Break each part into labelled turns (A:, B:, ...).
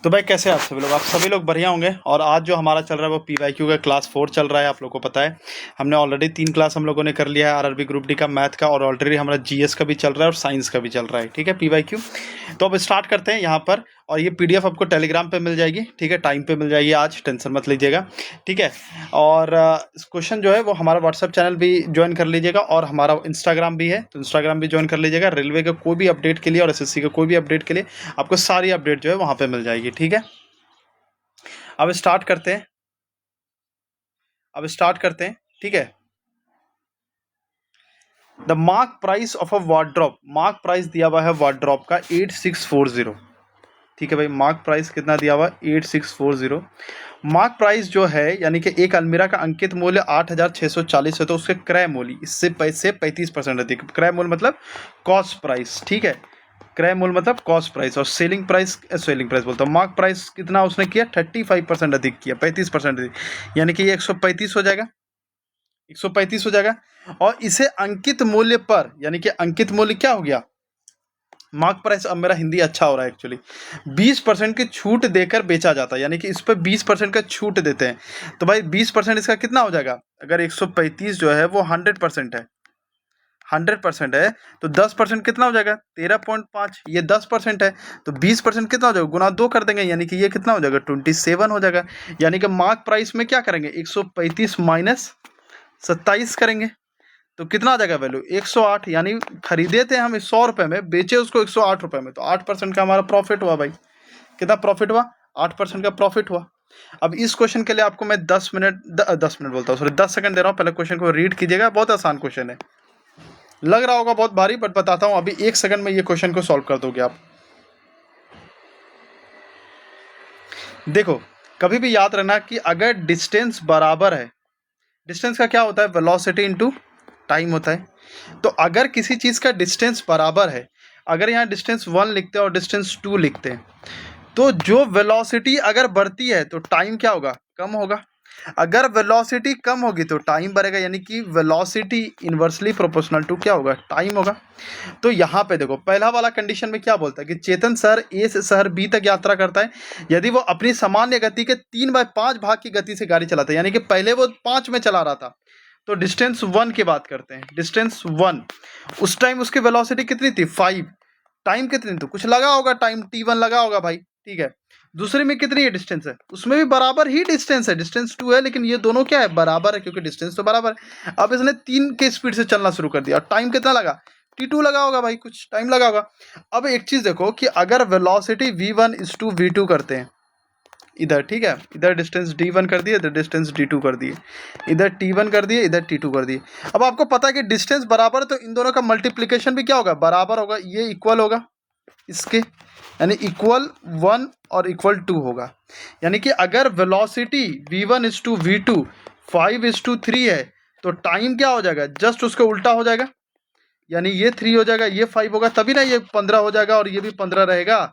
A: तो भाई कैसे हैं आप सभी लोग बढ़िया होंगे। और आज जो हमारा चल रहा है वो पीवाईक्यू का क्लास 4 चल रहा है। आप लोगों को पता है हमने ऑलरेडी 3 क्लास हम लोगों ने कर लिया है, आरआरबी ग्रुप डी का, मैथ का, और ऑलरेडी हमारा जीएस का भी चल रहा है और साइंस का भी चल रहा है। ठीक है, पीवाईक्यू। तो अब स्टार्ट करते हैं यहाँ पर। और ये पीडीएफ आपको टेलीग्राम पे मिल जाएगी, ठीक है, टाइम पे मिल जाएगी, आज टेंशन मत लीजिएगा, ठीक है। और क्वेश्चन जो है वो हमारा व्हाट्सएप चैनल भी ज्वाइन कर लीजिएगा और हमारा इंस्टाग्राम भी है, तो इंस्टाग्राम भी ज्वाइन कर लीजिएगा। रेलवे के कोई भी अपडेट के लिए और एसएससी के कोई भी अपडेट के लिए आपको सारी अपडेट जो है वहाँ पे मिल जाएगी, ठीक है। अब स्टार्ट करते हैं, ठीक है। The mark price of a wardrobe, mark price दिया हुआ है वार्डरोब का 8640, ठीक है भाई। मार्क प्राइस कितना दिया हुआ, 8640। मार्क प्राइस जो है यानी कि एक अलमीरा का अंकित मूल्य 8640 है, तो उसके क्रय मूल्य इससे पैसे 35% अधिक। क्रय मूल्य मतलब कॉस्ट प्राइस, ठीक है। क्रय मूल्य मतलब कॉस्ट प्राइस, और सेलिंग प्राइस बोलता हूँ। मार्क प्राइस कितना उसने किया, 35% अधिक किया, 35% अधिक, यानी कि ये 135 हो जाएगा, 135 हो जाएगा। और इसे अंकित मूल्य पर, यानी कि अंकित मूल्य क्या हो गया, मार्क प्राइस। अब मेरा हिंदी अच्छा हो रहा है एक्चुअली। 20% की छूट देकर बेचा जाता है, यानी कि इस पर 20% का छूट देते हैं। तो भाई 20% इसका कितना हो जाएगा, अगर 135 जो है वो 100% है, 100% है, तो 10% कितना हो जाएगा, 13.5। ये 10% है, तो 20% कितना हो जाएगा, गुना 2 कर देंगे, यानी कि ये कितना हो जाएगा, 27 हो जाएगा। यानी कि मार्क प्राइस में क्या करेंगे, 135 माइनस 27 करेंगे, तो कितना आ जाएगा वैल्यू, 108। यानी खरीदे थे हम 100 रुपये में, बेचे उसको 108 रुपये में, तो 8% का हमारा प्रॉफिट हुआ भाई। कितना प्रॉफिट हुआ, 8% का प्रॉफिट हुआ। अब इस क्वेश्चन के लिए आपको मैं 10 मिनट बोलता हूँ, सॉरी 10 सेकंड दे रहा हूँ। पहले क्वेश्चन को रीड कीजिएगा, बहुत आसान क्वेश्चन है, लग रहा होगा बहुत भारी, बट बताता हूँ अभी 1 सेकंड में ये क्वेश्चन को सॉल्व कर दोगे आप। देखो, कभी भी याद रखना कि अगर डिस्टेंस बराबर है, डिस्टेंस का क्या होता है, वेलोसिटी इनटू टाइम होता है। तो अगर किसी चीज़ का डिस्टेंस बराबर है, अगर यहाँ डिस्टेंस 1 लिखते हैं और डिस्टेंस 2 लिखते हैं, तो जो वेलोसिटी अगर बढ़ती है तो टाइम क्या होगा, कम होगा। अगर वेलोसिटी कम होगी तो टाइम बढ़ेगा, यानी कि वेलोसिटी इन्वर्सली प्रोपोर्शनल टू क्या होगा, टाइम होगा। तो यहाँ पे देखो, पहला वाला कंडीशन में क्या बोलता है कि चेतन शहर ए से शहर बी तक यात्रा करता है यदि वो अपनी सामान्य गति के 3/5 भाग की गति से गाड़ी चलाता है, यानी कि पहले वो 5 में चला रहा था। तो डिस्टेंस 1 की बात करते हैं, डिस्टेंस 1, उस टाइम उसकी वेलोसिटी कितनी थी, 5। टाइम कितनी, तो कुछ लगा होगा, टाइम t1 लगा होगा भाई, ठीक है। दूसरे में कितनी है डिस्टेंस है, उसमें भी बराबर ही डिस्टेंस है, डिस्टेंस 2 है, लेकिन ये दोनों क्या है, बराबर है, क्योंकि डिस्टेंस तो बराबर है। अब इसने 3 के स्पीड से चलना शुरू कर दिया, और टाइम कितना लगा, t2 लगा होगा भाई, कुछ टाइम लगा होगा। अब एक चीज देखो कि अगर velocity v1 is to v2 करते हैं इधर, ठीक है, इधर डिस्टेंस d1 कर दिए, इधर डिस्टेंस d2 कर दिए, इधर t1 कर दिए, इधर t2 कर दिए। अब आपको पता है कि डिस्टेंस बराबर है, तो इन दोनों का मल्टीप्लिकेशन भी क्या होगा, बराबर होगा, ये इक्वल होगा इसके, यानी इक्वल 1 और इक्वल 2 होगा। यानी कि अगर velocity v1 is to v2 5 is to 3 है, तो टाइम क्या हो जाएगा, जस्ट उसका उल्टा हो जाएगा, यानी ये 3 हो जाएगा, ये 5 होगा, तभी ना ये 15 हो जाएगा और ये भी 15 रहेगा,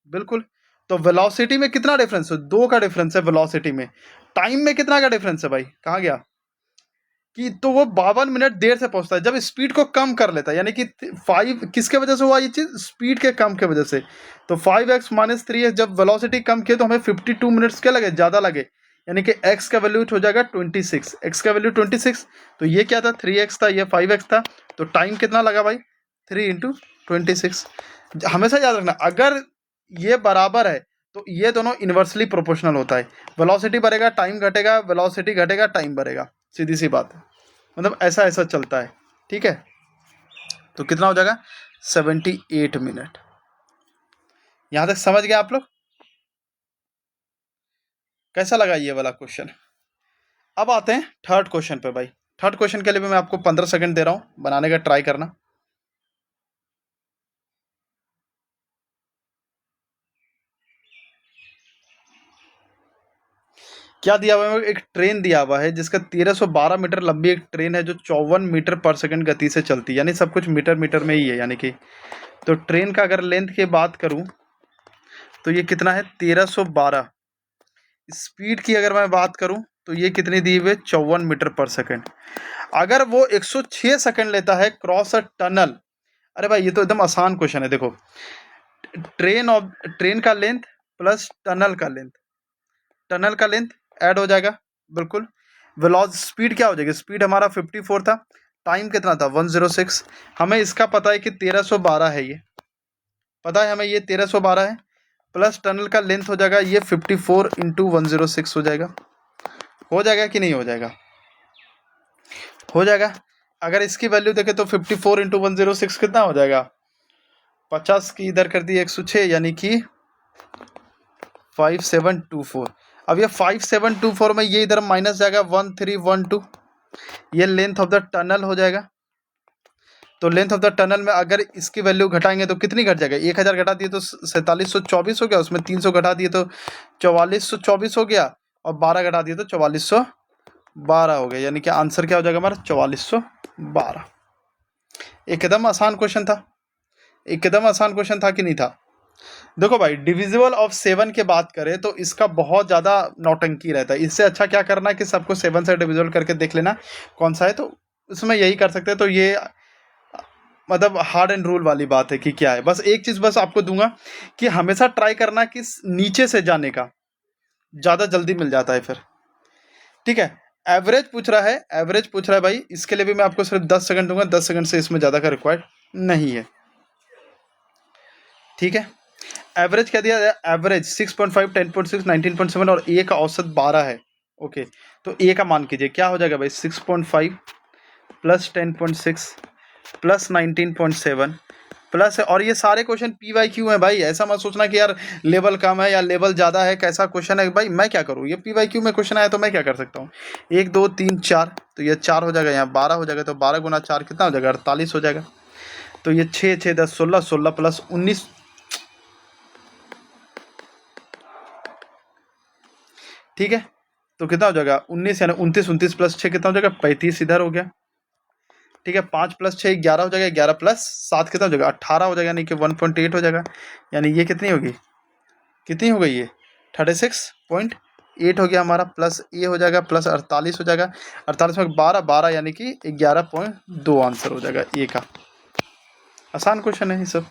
A: बिल्कुल। तो वेलोसिटी में कितना डिफरेंस है, 2 का डिफरेंस है वेलोसिटी में। टाइम में कितना का डिफरेंस है भाई, कहाँ गया, कि तो वो 52 मिनट देर से पहुंचता है जब स्पीड को कम कर लेता है, यानी कि 5 किसके वजह से हुआ ये चीज़, स्पीड के कम के वजह से। तो 5x माइनस 3x, जब वेलोसिटी कम किए तो हमें 52 मिनट्स क्या लगे, ज़्यादा लगे, यानी कि x का वैल्यू हो जाएगा 26, x का वैल्यू 26। तो ये क्या था, 3x था, ये 5x था, तो टाइम कितना लगा भाई, 3 इंटू 26। हमेशा याद रखना, अगर ये बराबर है तो ये दोनों इन्वर्सली प्रोपोर्शनल होता है, वेलोसिटी बढ़ेगा टाइम घटेगा, वेलोसिटी घटेगा टाइम बढ़ेगा, सीधी सी बात है, मतलब ऐसा ऐसा चलता है, ठीक है। तो कितना हो जाएगा, 78 मिनट। यहां तक समझ गए आप लोग, कैसा लगा ये वाला क्वेश्चन। अब आते हैं थर्ड क्वेश्चन पे भाई। थर्ड क्वेश्चन के लिए भी मैं आपको 15 सेकंड दे रहा हूं, बनाने का ट्राई करना। क्या दिया हुआ है, एक ट्रेन दिया हुआ है जिसका 1312 मीटर लंबी एक ट्रेन है जो 54 मीटर पर सेकंड गति से चलती है, यानी सब कुछ मीटर मीटर में ही है, यानी कि तो ट्रेन का अगर लेंथ की बात करूं तो ये कितना है, 1312। स्पीड की अगर मैं बात करूं तो ये कितनी दी हुई है, 54 मीटर पर सेकंड। अगर वो 106 सेकंड लेता है क्रॉस अ टनल, अरे भाई ये तो एकदम आसान क्वेश्चन है। देखो, ट्रेन का लेंथ प्लस टनल का लेंथ, टनल का लेंथ ऐड हो जाएगा बिल्कुल। वेलोसिटी स्पीड क्या हो जाएगी, स्पीड हमारा 54 था, टाइम कितना था 106। हमें इसका पता है कि 1312 है, ये पता है हमें, ये 1312 है। प्लस टनल का लेंथ हो जाएगा ये 54 इंटू 106 हो जाएगा कि नहीं हो जाएगा, हो जाएगा। अगर इसकी वैल्यू देखें तो 54 इंटू 106 कितना हो जाएगा, 50 की इधर कर दी 106, यानी कि 5724। अब ये 5724 में ये इधर माइनस जाएगा 1312, ये लेंथ ऑफ द टनल हो जाएगा। तो लेंथ ऑफ द टनल में अगर इसकी वैल्यू घटाएंगे तो कितनी घट जाएगा, 1000 घटा दिए तो 4724 हो गया, उसमें 300 घटा दिए तो 4424 हो गया, और 12 घटा दिए तो 4412 हो गया, यानी कि आंसर क्या हो जाएगा हमारा 4412। एकदम आसान क्वेश्चन था, एकदम आसान क्वेश्चन था कि नहीं था। देखो भाई, डिविजिबल ऑफ 7 के बात करें तो इसका बहुत ज़्यादा नौटंकी रहता है। इससे अच्छा क्या करना है कि सबको 7 से डिविजिबल करके देख लेना कौन सा है, तो उसमें यही कर सकते हैं। तो ये मतलब हार्ड एंड रूल वाली बात है कि क्या है। बस एक चीज़ बस आपको दूंगा कि हमेशा ट्राई करना कि नीचे से जाने का, ज़्यादा जल्दी मिल जाता है फिर। ठीक है, एवरेज पूछ रहा है, एवरेज पूछ रहा है भाई, इसके लिए भी मैं आपको सिर्फ 10 सेकंड दूंगा, 10 सेकंड से इसमें ज़्यादा का रिक्वायर्ड नहीं है। ठीक है, एवरेज क्या दिया है, एवरेज 6.5, 10.6, 19.7 और ए का औसत 12 है। ओके, तो ए का मान कीजिए क्या हो जाएगा भाई, 6.5 प्लस 10.6 प्लस 19.7 प्लस है, और ये सारे क्वेश्चन पी वाई क्यू है भाई। ऐसा मत सोचना कि यार लेवल कम है या लेवल ज़्यादा है, कैसा क्वेश्चन है भाई, मैं क्या करूँ, ये पी वाई क्यू में क्वेश्चन आया तो मैं क्या कर सकता हूँ। 1 2 3 4, तो ये 4 हो जाएगा, यहाँ 12 हो जाएगा, तो 12 गुना 4 कितना हो जाएगा, 48 हो जाएगा। तो ये 6 6 10 16, 16 प्लस 19, ठीक है, तो कितना हो जाएगा 19, यानी 29, 29 प्लस 6 कितना हो जाएगा 35 इधर हो गया। ठीक है, 5 प्लस 6 11 हो जाएगा, 11 प्लस 7 कितना हो जाएगा 18 हो जाएगा, यानी कि 1.8 हो जाएगा। यानी ये कितनी होगी, कितनी हो गई ये 36.8 हो गया हमारा, प्लस ए हो जाएगा प्लस 48 हो जाएगा, 48 में 12 12, यानी कि 11.2 आंसर हो जाएगा ए का। आसान क्वेश्चन है ये सब।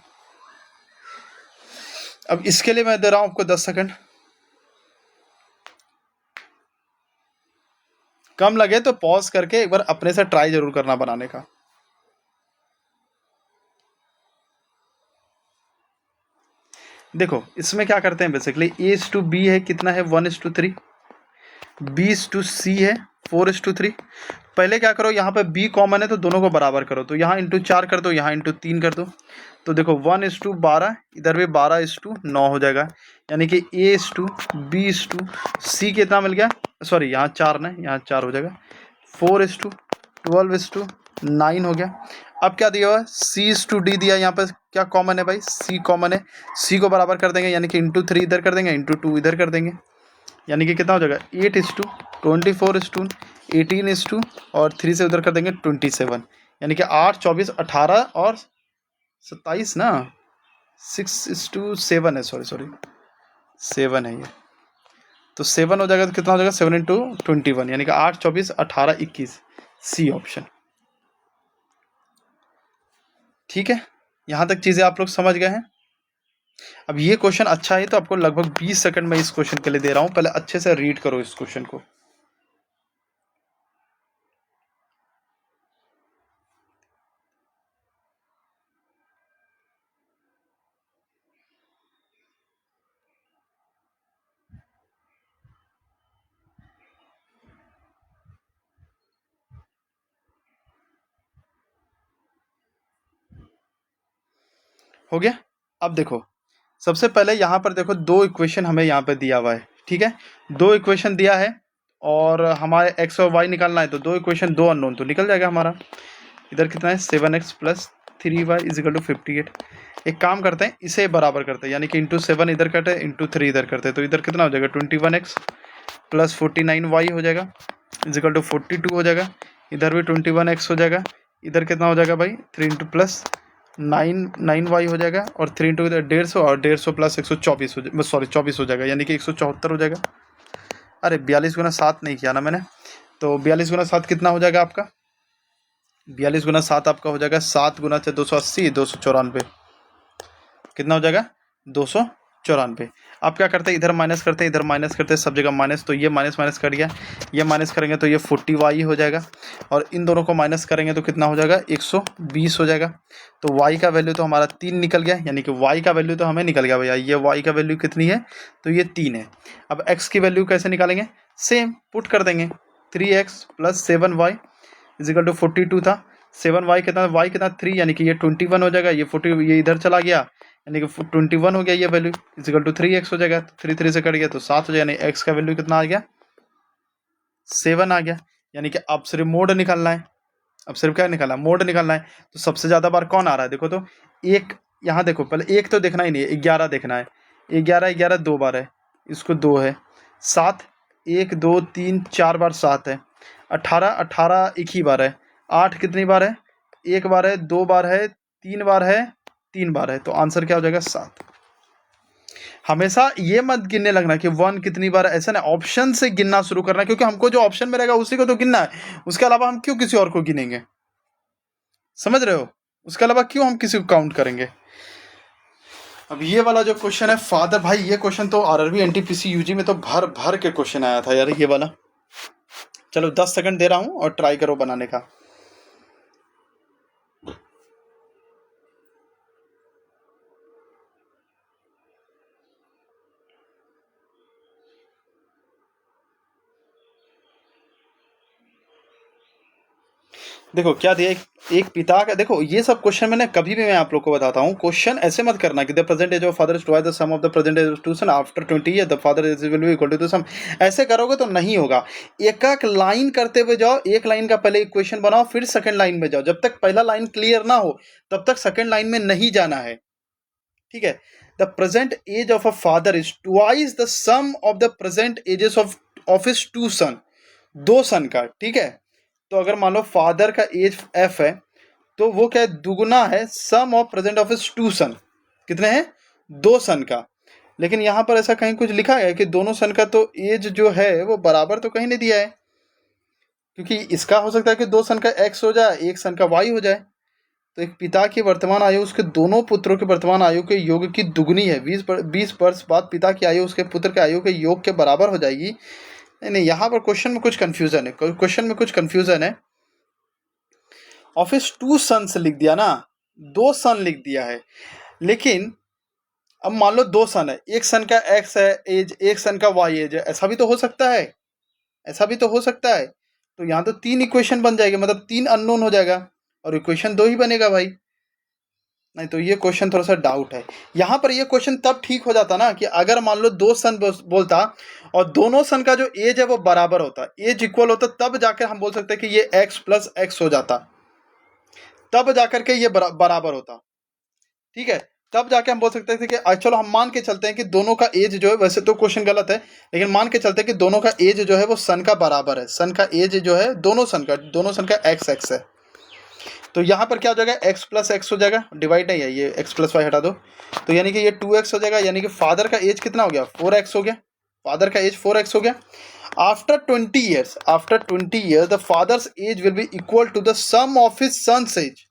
A: अब इसके लिए मैं दे रहा हूँ आपको 10 सेकंड, कम लगे तो पॉज करके एक बार अपने से ट्राई जरूर करना बनाने का। देखो इसमें क्या करते हैं बेसिकली, A/B है कितना है 1:3, B/C है 4:3। पहले क्या करो, यहाँ पे B कॉमन है तो दोनों को बराबर करो, तो यहाँ इंटू 4 कर दो, यहाँ इंटू 3 कर दो, तो देखो 1:12, इधर भी 12:9 हो जाएगा, यानी कि A/B/C कितना मिल गया, सॉरी यहाँ 4 ना, यहाँ 4 हो जाएगा, 4:12:9 हो गया। अब क्या दिया हुआ है, C/D दिया, यहाँ पर क्या कॉमन है भाई, C कॉमन है, C को बराबर कर देंगे, यानी कि इंटू 3 इधर कर देंगे, इंटू 2 इधर कर देंगे, यानी कि कितना हो जाएगा 8:24, 18 और 3 से उधर कर देंगे 27, यानी कि 8 24 18 और 27 ना, 6:7 है, सॉरी 7 है ये, तो 7 हो जाएगा, तो कितना हो जाएगा 7 × 21, यानी कि 8 24 18 21, सी ऑप्शन। ठीक है, यहाँ तक चीज़ें आप लोग समझ गए हैं। अब ये क्वेश्चन अच्छा है तो आपको लगभग 20 सेकंड में इस क्वेश्चन के लिए दे रहा हूँ, पहले अच्छे से रीड करो इस क्वेश्चन को। हो गया, अब देखो सबसे पहले यहाँ पर देखो 2 इक्वेशन हमें यहाँ पे दिया हुआ है। ठीक है, 2 इक्वेशन दिया है और हमारे x और y निकालना है, तो 2 इक्वेशन 2 अननोन, तो निकल जाएगा हमारा। इधर कितना है 7x + 3y = 58। एक काम करते हैं, इसे बराबर करते हैं, यानी कि इंटू 7 इधर करते हैं, इंटू 3 इधर करते हैं, तो इधर कितना हो जाएगा 21x + 49y हो जाएगा = 42 हो जाएगा। इधर भी 21x हो जाएगा, इधर कितना हो जाएगा भाई 3 × प्लस 9y हो जाएगा, और 3 × इधर 150 और 150 प्लस 124 हो जाएगा, सॉरी 24 हो जाएगा, यानी कि 174 हो जाएगा। अरे 42 × 7 नहीं किया ना मैंने, तो 42 × 7 कितना हो जाएगा आपका, 42 × 7 आपका हो जाएगा 7 × 280 294, कितना हो जाएगा 200 94। आप क्या करते हैं, इधर माइनस करते हैं, इधर माइनस करते हैं, सब जगह माइनस, तो ये माइनस माइनस कट गया, ये माइनस करेंगे तो ये 40y हो जाएगा, और इन दोनों को माइनस करेंगे तो कितना हो जाएगा, 120 हो जाएगा। तो y का वैल्यू तो हमारा 3 निकल गया, यानी कि y का वैल्यू तो हमें निकल गया भैया। ये y का वैल्यू कितनी है, तो ये 3 है। अब x की वैल्यू कैसे निकालेंगे, सेम पुट कर देंगे, 3x + 7y = 42 था। 7y कितना, y कितना 3, यानी कि ये 21 हो जाएगा, ये 40 ये इधर चला गया, यानी कि 21 हो गया ये वैल्यू, = 3x हो जाएगा। 3 3 से कट गया तो 7 हो जाएगा, यानी x का वैल्यू कितना आ गया, 7 आ गया। यानी कि अब सिर्फ मोड निकालना है, अब सिर्फ क्या निकालना है, मोड निकालना है। तो सबसे ज़्यादा बार कौन आ रहा है, देखो तो एक, यहाँ देखो पहले एक तो देखना ही नहीं है, 11 देखना है, 11 11 2 बार है, इसको 2 है, 7 1 2 3 4 बार 7 है, 18 18 एक ही बार है, 8 कितनी बार है, 1 बार है, 2 बार है, 3 बार है, 3 बार है, तो आंसर क्या हो जाएगा, 7। हमेशा ये मत गिनने लगना कि 1 कितनी बार है, ऐसा ना, ऑप्शन से गिनना शुरू करना, क्योंकि हमको जो ऑप्शन में रहेगा उसी को तो गिनना है, उसके अलावा हम क्यों किसी और को गिनेंगे, समझ रहे हो, उसके अलावा क्यों हम किसी को काउंट करेंगे। अब ये वाला जो क्वेश्चन है फादर, भाई ये क्वेश्चन तो आरआरबी एनटीपीसी यूजी में तो भर भर के क्वेश्चन आया था यार ये वाला। चलो 10 सेकंड दे रहा हूं और ट्राई करो बनाने का। देखो क्या दिया, एक पिता का, देखो ये सब क्वेश्चन मैंने कभी भी मैं आप लोग को बताता हूँ, क्वेश्चन ऐसे मत करना कि the present age of father is twice the sum of the present age of two son after 20 year the father is will be equal to the sum. ऐसे करोगे तो नहीं होगा, एक एक लाइन करते हुए जाओ, एक लाइन का पहले इक्वेशन बनाओ, फिर सेकंड लाइन में जाओ, जब तक पहला लाइन क्लियर ना हो तब तक सेकंड लाइन में नहीं जाना है, ठीक है। The present age of a father is twice the sum of the present ages of his two son, 2 son का, ठीक है। तो अगर मान लो फादर का एज f है, तो वो क्या है, दुगुना है sum of present of his 2 son, कितने हैं, 2 सन का। लेकिन यहाँ पर ऐसा कहीं कुछ लिखा है कि दोनों सन का तो एज जो है वो बराबर तो कहीं नहीं दिया है, क्योंकि इसका हो सकता है कि 2 सन का x हो जाए, 1 सन का y हो जाए। तो एक पिता की वर्तमान आयु उसके दोनों पुत्रों के वर्तमान आयु के योग की दुगुनी है, 20 वर्ष बाद पिता की आयु उसके पुत्र के आयु के योग के बराबर हो जाएगी। नहीं, यहाँ पर क्वेश्चन में कुछ कंफ्यूजन है, क्वेश्चन में कुछ कंफ्यूजन है। ऑफिस 2 सन्स लिख दिया ना, 2 सन लिख दिया है, लेकिन अब मान लो 2 सन है, 1 सन का x है एज, 1 सन का y एज है, ऐसा भी तो हो सकता है, ऐसा भी तो हो सकता है। तो यहाँ तो 3 इक्वेशन बन जाएगी, मतलब 3 अननोन हो जाएगा और इक्वेशन 2 ही बनेगा भाई। नहीं तो ये क्वेश्चन थोड़ा सा डाउट है। यहाँ पर ये क्वेश्चन तब ठीक हो जाता ना कि अगर मान लो 2 सन बोलता और दोनों सन का जो एज है वो बराबर होता, एज इक्वल होता, तब जाकर हम बोल सकते हैं कि ये x + x हो जाता, तब जाकर के ये बराबर होता, ठीक है। तब जाके हम बोल सकते थे कि चलो हम मान के चलते हैं कि दोनों का एज जो है, वैसे तो क्वेश्चन गलत है, लेकिन मान के चलते हैं कि दोनों का एज जो है वो सन का बराबर है, सन का एज जो है दोनों सन का x है। तो यहाँ पर क्या हो जाएगा, x + x हो जाएगा, डिवाइड नहीं है, ये x + y हटा दो, तो यानी कि ये 2x हो जाएगा, यानी कि फादर का एज कितना हो गया, 4x हो गया, फादर का एज 4x हो गया। After 20 years the father's age will be equal to the sum of his sons age.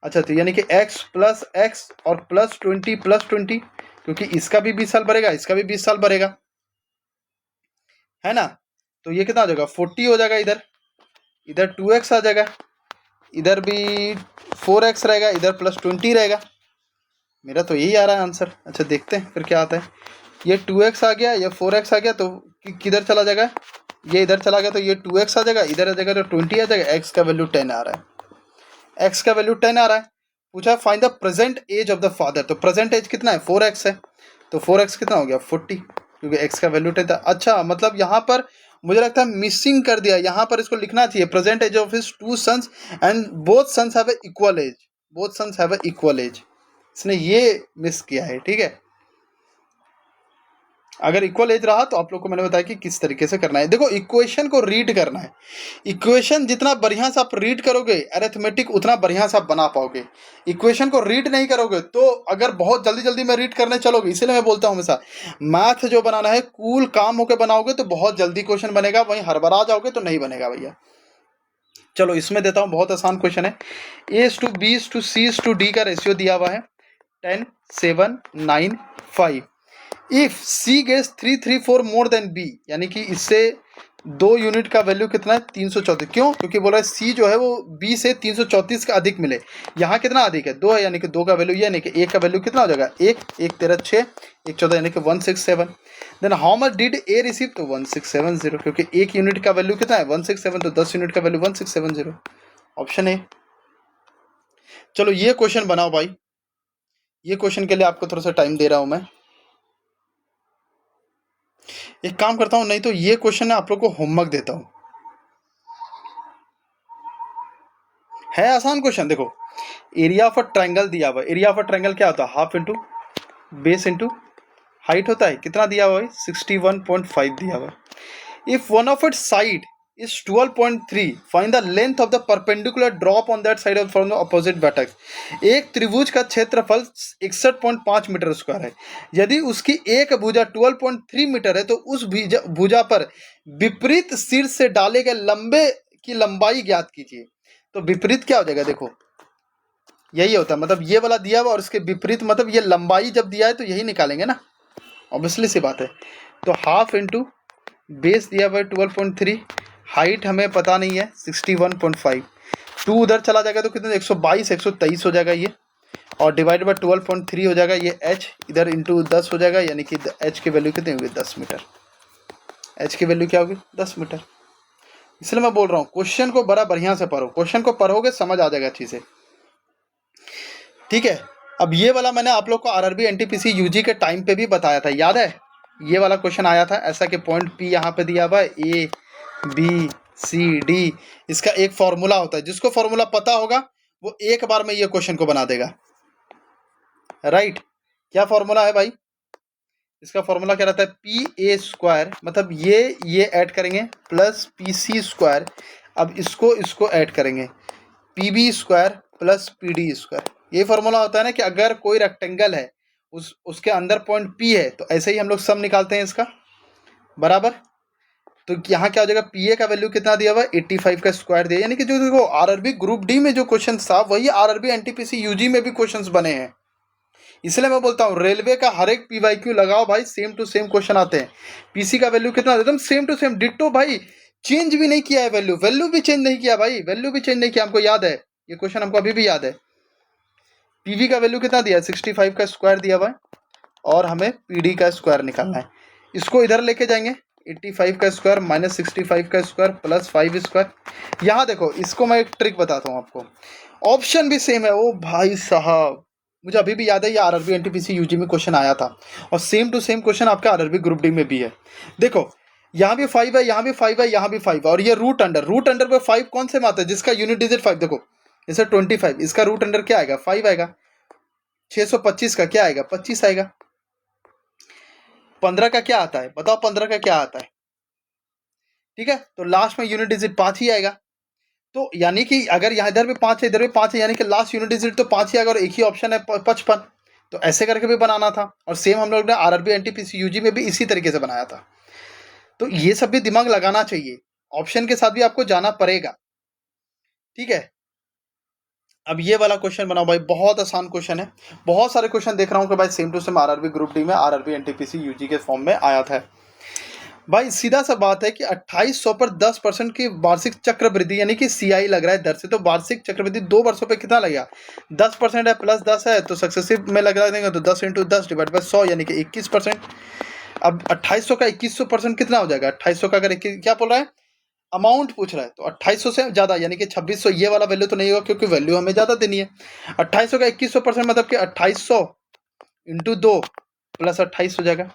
A: अच्छा, तो यानी कि x + x और +20 + 20, क्योंकि इसका भी 20 साल बढ़ेगा, इसका भी 20 साल बढ़ेगा, है ना। तो ये कितना हो जाएगा, 40 हो जाएगा, इधर 2x आ जाएगा, इधर भी 4x रहेगा, इधर +20 रहेगा। मेरा तो यही आ रहा है आंसर। अच्छा देखते हैं फिर क्या आता है, ये 2x आ गया, ये 4x आ गया, तो किधर चला जाएगा, ये इधर चला गया, तो ये 2x आ जाएगा, इधर आ जाएगा तो 20 आ जाएगा, x का वैल्यू 10 आ रहा है, x का वैल्यू 10 आ रहा है। पूछा find the present age of the father, तो प्रेजेंट एज कितना है, 4x है, तो 4x कितना हो गया, 40, क्योंकि x का वैल्यू 10 था। अच्छा, मतलब यहाँ पर मुझे लगता है मिसिंग कर दिया, यहाँ पर इसको लिखना चाहिए present age of his 2 sons and both sons have equal age, both sons have equal age, इसने ये मिस किया है, ठीक है। अगर इक्वल एज रहा तो आप लोग को मैंने बताया कि किस तरीके से करना है। देखो इक्वेशन को रीड करना है, इक्वेशन जितना बढ़िया से आप रीड करोगे अरिथमेटिक उतना बढ़िया से आप बना पाओगे। इक्वेशन को रीड नहीं करोगे तो अगर बहुत जल्दी जल्दी में रीड करने चलोगे, इसीलिए मैं बोलता हूँ हमेशा मैथ जो बनाना है कूल काम होकर बनाओगे तो बहुत जल्दी क्वेश्चन बनेगा, वहीं हड़बड़ा जाओगे तो नहीं बनेगा भैया। चलो इसमें देता हूँ, बहुत आसान क्वेश्चन है। A/B/C/D का रेशियो दिया हुआ है 10, 7, 9, 5। If C gets 334 more than B, यानी कि इससे 2 यूनिट का वैल्यू कितना है 334। क्यों? क्योंकि बोला है सी जो है वो बी से 334 का अधिक मिले। यहाँ कितना अधिक है 2 है, यानी कि 2 का वैल्यू ये, यानी कि 1 का वैल्यू कितना हो जाएगा 1, 1 13 6, 1 14, यानी कि 167। Then how much did A receive, तो 1670, क्योंकि 1 यूनिट का वैल्यू कितना है 167, तो 10 यूनिट का वैल्यू 1670, ऑप्शन ए। चलो ये क्वेश्चन बनाओ भाई, ये क्वेश्चन के लिए आपको थोड़ा सा टाइम दे रहा हूं मैं। एक काम करता हूं, नहीं तो ये क्वेश्चन आप लोग को होमवर्क देता हूं, है आसान क्वेश्चन। देखो एरिया ऑफ अ ट्रायंगल दिया हुआ, एरिया ऑफ अ ट्रायंगल क्या होता है half into base into height होता है। कितना दिया हुआ है 61.5 दिया हुआ है। If one of its side is 12.3, find the length of the perpendicular drop on that side of from the opposite vertex। एक त्रिभुज का क्षेत्रफल 61.5 मीटर स्क्वायर है। यदि उसकी एक भुजा 12.3 मीटर है तो उस भुजा पर विपरीत शीर्ष से डाले गए लंबे की लंबाई ज्ञात कीजिए। तो विपरीत क्या हो जाएगा, देखो यही होता है, मतलब ये वाला दिया हुआ और इसके विपरीत, मतलब ये लंबाई जब दिया है तो यही निकालेंगे ना, ऑब्वियसली सी बात है। तो हाफ इंटू बेस दिया हुआ है 12.3, हाइट हमें पता नहीं है 61.5, 2 उधर चला जाएगा तो कितना 122 123 हो जाएगा ये, और डिवाइड बाय 12.3 हो जाएगा ये h, इधर इंटू 10 हो जाएगा, यानी कि h की वैल्यू कितनी होगी 10 मीटर। h की वैल्यू क्या होगी 10 मीटर। इसलिए मैं बोल रहा हूँ क्वेश्चन को बड़ा बढ़िया से पढ़ो, क्वेश्चन को पढ़ोगे समझ आ जाएगा अच्छी से, ठीक है। अब ये वाला मैंने आप लोग को आरआरबी एनटीपीसी यूजी के टाइम पे भी बताया था, याद है? ये वाला क्वेश्चन आया था ऐसा कि पॉइंट पी यहाँ पे दिया हुआ है, ए बी सी डी, इसका एक फॉर्मूला होता है, जिसको फॉर्मूला पता होगा वो एक बार में ये क्वेश्चन को बना देगा, राइट। क्या फॉर्मूला है भाई? इसका फॉर्मूला क्या रहता है पी ए स्क्वायर, मतलब ये ऐड करेंगे प्लस पी सी स्क्वायर, अब इसको ऐड करेंगे P B square plus P D square. ये फॉर्मूला होता है ना कि अगर कोई रेक्टेंगल है उसके अंदर पॉइंट पी है तो ऐसे ही हम लोग सम निकालते हैं इसका, बराबर। तो यहाँ क्या हो जाएगा पी ए का वैल्यू कितना दिया हुआ 85 का स्क्वायर दिया, यानी कि जो देखो आरआरबी ग्रुप डी में जो क्वेश्चन था वही आरआरबी एनटीपीसी यूजी में भी क्वेश्चंस बने हैं। इसलिए मैं बोलता हूँ रेलवे का हर एक पीवाईक्यू लगाओ भाई, सेम टू सेम क्वेश्चन आते हैं। पीसी का वैल्यू कितना एकदम सेम टू सेम डिट्टो भाई, चेंज भी नहीं किया है वैल्यू भी चेंज नहीं किया भाई, वैल्यू भी चेंज नहीं किया, हमको याद है ये क्वेश्चन, हमको अभी भी याद है। पीवी का वैल्यू कितना दिया 65 का स्क्वायर दिया हुआ है, और हमें पीडी का स्क्वायर निकालना है। इसको इधर लेके जाएंगे 85 का स्क्वायर माइनस 65 का स्क्वायर प्लस 5 स्क्वायर। यहाँ देखो इसको मैं एक ट्रिक बताता हूँ आपको, ऑप्शन भी सेम है। ओ भाई साहब मुझे अभी भी याद है ये आरआरबी एनटीपीसी यूजी में क्वेश्चन आया था, और सेम टू सेम क्वेश्चन आपका आरआरबी ग्रुप डी में भी है। देखो यहाँ भी 5 है, यहाँ भी 5 है, यहाँ भी 5 है, और ये रूट अंडर पे 5 कौन से में आता है जिसका यूनिट डिजिट 5, देखो जैसे 25 इसका रूट अंडर क्या आएगा 5 आएगा, 625 का क्या आएगा 25 आएगा, 15 का क्या आता है बताओ 15 का क्या आता है, ठीक है। तो लास्ट में यूनिट डिजिट 5 ही आएगा। तो यानी कि अगर यहाँ इधर भी 5 है इधर भी 5 है, यानी कि लास्ट यूनिट डिजिट तो 5 ही आएगा, और एक ही ऑप्शन है 55। तो ऐसे करके भी बनाना था, और सेम हम लोग ने आरआरबी एनटीपीसी यूजी में भी इसी तरीके से बनाया था। तो ये सब भी दिमाग लगाना चाहिए, ऑप्शन के साथ भी आपको जाना पड़ेगा, ठीक है। अब ये वाला क्वेश्चन बनाओ भाई, बहुत आसान क्वेश्चन है। बहुत सारे क्वेश्चन देख रहा हूँ कि भाई same to same RRB group D में आरआरबी एनटीपीसी यूजी के फॉर्म में आया था। भाई सीधा सा बात है कि 2800 पर 10% की वार्षिक चक्रवृद्धि, यानी कि सीआई लग रहा है दर से, तो वार्षिक चक्रवृद्धि 2 वर्षों पे कितना लगेगा 10% है प्लस 10 है, तो सक्सेसिव में लगा देंगे तो 10 × 10 डिवाइड बाय 100 यानी कि 21%। अब 2800 का 2100% कितना हो जाएगा, 2800 का अगर क्या बोल रहा है अमाउंट पूछ रहा है, तो 2800 से ज़्यादा यानी कि 2600, ये वाला वैल्यू तो नहीं होगा क्योंकि वैल्यू हमें ज़्यादा देनी है। 2800 का 2100% मतलब कि 2800 × 2 प्लस 28 हो जाएगा,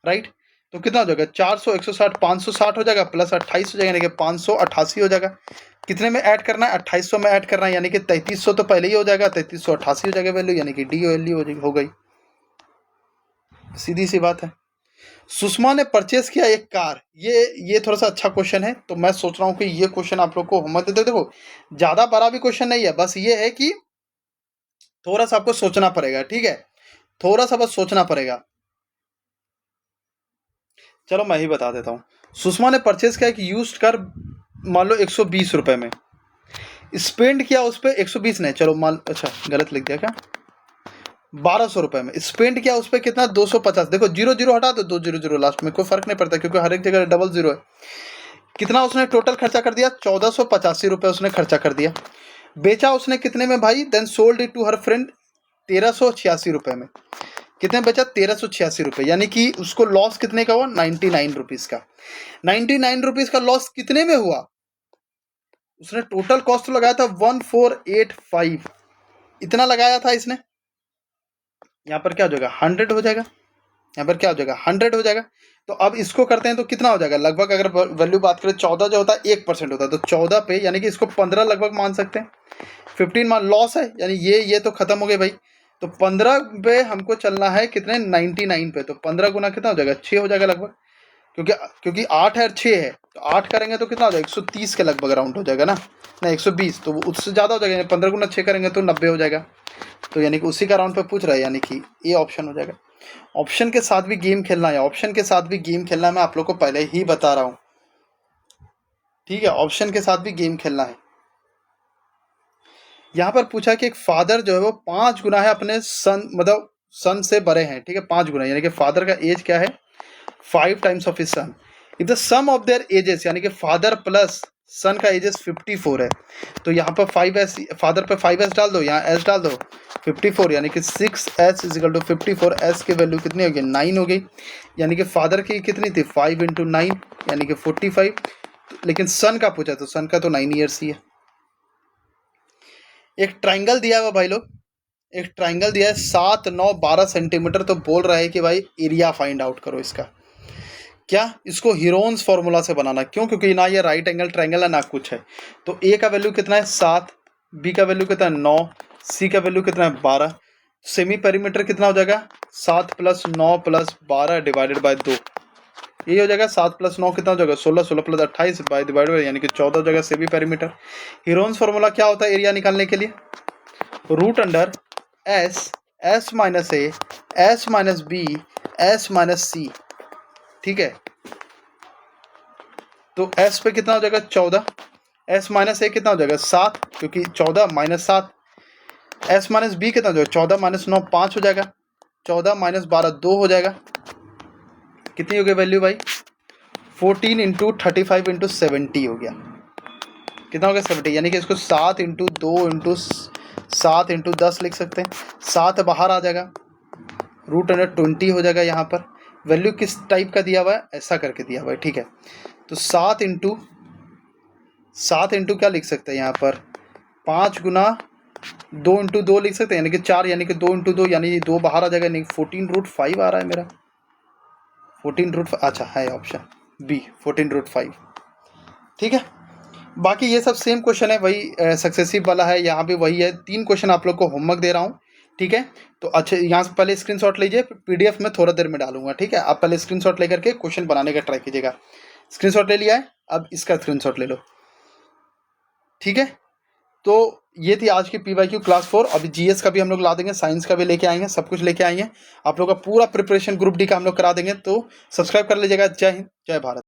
A: राइट। तो कितना हो जाएगा 400 160 560 हो जाएगा, प्लस 28 हो जाएगा यानी कि 588 हो जाएगा। कितने में ऐड करना है 2800 में ऐड करना है, यानी कि 3300 तो पहले ही हो जाएगा, 3388 हो जाएगा वैल्यू, यानी कि डी वैल्यू हो गई, सीधी सी बात है। सुषमा ने परचेस किया एक कार, ये थोड़ा सा अच्छा क्वेश्चन है, तो मैं सोच रहा हूँ कि ये क्वेश्चन आप लोग को होमवर्क देते। देखो ज़्यादा बड़ा भी क्वेश्चन नहीं है, बस ये है कि थोड़ा सा आपको सोचना पड़ेगा, ठीक है, थोड़ा सा बस सोचना पड़ेगा। चलो मैं ही बता देता हूँ। सुषमा ने परचेज किया एक यूज्ड कार, मान लो 120 रुपये में, स्पेंड किया उस पर 120 नहीं, चलो मान अच्छा गलत लिख दिया क्या, 1200 रुपए में। स्पेंड किया उस पर कितना 250। देखो 00 हटा दो, 200 लास्ट में, कोई फर्क नहीं पड़ता क्योंकि हर एक जगह डबल जीरो है। कितना उसने टोटल खर्चा कर दिया 1485 रुपए उसने खर्चा कर दिया। बेचा उसने कितने में भाई, then sold it to her friend 1386 रुपए में। कितने बचा 1386 रुपए, यानी कि उसको लॉस कितने का हुआ 99 रुपीज का। 99 रुपीज का लॉस कितने में हुआ, उसने टोटल कॉस्ट तो लगाया था 1485, इतना लगाया था इसने। यहाँ पर क्या हो जाएगा 100 हो जाएगा, यहाँ पर क्या हो जाएगा 100 हो जाएगा। तो अब इसको करते हैं तो कितना हो जाएगा लगभग, अगर वैल्यू बात करें 14 जो होता है 1% होता है, तो 14 पे यानी कि इसको 15 लगभग मान सकते हैं। 15 मान लॉस है, यानी ये तो खत्म हो गए भाई। तो 15 पे हमको चलना है कितने 99 पे, तो 15 गुना कितना हो जाएगा 6 हो जाएगा लगभग, क्योंकि 8 है और 6 है, तो 8 करेंगे तो कितना हो जाएगा 130 के लगभग राउंड हो जाएगा ना, नहीं 120, तो उससे ज़्यादा हो जाएगा। 15 गुना 6 करेंगे तो 90 हो जाएगा। तो यानी कि उसी का राउंड पे पूछ रहा है, यानी कि ये ऑप्शन हो जाएगा। ऑप्शन के साथ भी गेम खेलना है, ऑप्शन के साथ भी गेम खेलना है, मैं आप लोग को पहले ही बता रहा हूँ, ठीक है। ऑप्शन के साथ भी गेम खेलना है। यहाँ पर पूछा कि एक फादर जो है वो 5 गुना है अपने सन, मतलब सन से बड़े हैं, ठीक है 5 गुना, यानी कि फादर का एज क्या है 5 times of his son. If the sum of their ages, यानी कि फादर प्लस सन का एजेस 54 है, तो यहाँ पर 5s, फादर पे 5s डाल दो, यहाँ s डाल दो 54, यानी कि 6s is equal to 54। s की वैल्यू कितनी हो गई 9 हो गई, यानी कि फादर की कितनी थी 5 इंटू 9 यानी कि 45, लेकिन सन का पूछा तो सन का तो 9 ईयर्स ही है। एक ट्राइंगल दिया हुआ भाई लोग, एक ट्राइंगल दिया है 7, 9, 12 सेंटीमीटर, तो बोल रहा है कि भाई एरिया फाइंड आउट करो इसका। क्या इसको हीरोन्स फॉर्मूला से बनाना, क्यों, क्योंकि ना ये राइट एंगल ट्राइंगल है ना कुछ है। तो ए का वैल्यू कितना है 7, बी का वैल्यू कितना है 9, सी का वैल्यू कितना है 12, सेमी पेरीमीटर कितना हो जाएगा 7 + 9 + 12 डिवाइडेड बाय 2, ये हो जाएगा 7 + 9 कितना हो जाएगा 16, 16 + 28 बाय डिवाइडेड बाय, यानी कि 14 हो जाएगा सेमी पेरीमीटर। हीरोन्स फॉर्मूला क्या होता है एरिया निकालने के लिए, root under S, S minus A, S minus B, S minus C, ठीक है। तो s पे कितना हो जाएगा 14, s माइनस ए कितना हो जाएगा 7, क्योंकि 14 - 7, s माइनस बी कितना हो जाएगा 14 - 9 5 हो जाएगा, 14 - 12 2 हो जाएगा। कितनी हो गई वैल्यू भाई 14 इंटू 35 इंटू 70 हो गया, कितना हो गया 70, यानी कि इसको 7 इंटू 2 इंटू 7 इंटू 10 लिख सकते हैं। 7 बाहर आ जाएगा, रूट अंडर 20 हो जाएगा। यहाँ पर वैल्यू किस टाइप का दिया हुआ है, ऐसा करके दिया हुआ है, ठीक है। तो 7 इंटू क्या लिख सकते हैं यहाँ पर 5 गुना 2 इंटू 2 लिख सकते हैं, यानी कि 4, यानी कि 2 इंटू 2 यानी 2 बाहर आ जाएगा, यानी 14√5 आ रहा है मेरा, 14√5, अच्छा है ऑप्शन बी 14√5, ठीक है। बाकी ये सब सेम क्वेश्चन है, वही सक्सेसिव वाला है, यहाँ भी वही है। 3 क्वेश्चन आप लोग को होमवर्क दे रहा हूँ, ठीक है। तो अच्छे यहाँ से पहले स्क्रीनशॉट लीजिए, पीडीएफ में थोड़ा देर में डालूंगा, ठीक है। आप पहले स्क्रीनशॉट लेकर के क्वेश्चन बनाने का ट्राई कीजिएगा। स्क्रीनशॉट ले लिया है, अब इसका स्क्रीनशॉट ले लो, ठीक है। तो ये थी आज की PYQ क्लास 4। अभी GS का भी हम लोग ला देंगे, साइंस का भी लेके आएंगे, सब कुछ लेके आएंगे। आप लोग का पूरा प्रिपरेशन ग्रुप डी का हम लोग करा देंगे, तो सब्सक्राइब कर लीजिएगा। जय हिंद, जय भारत।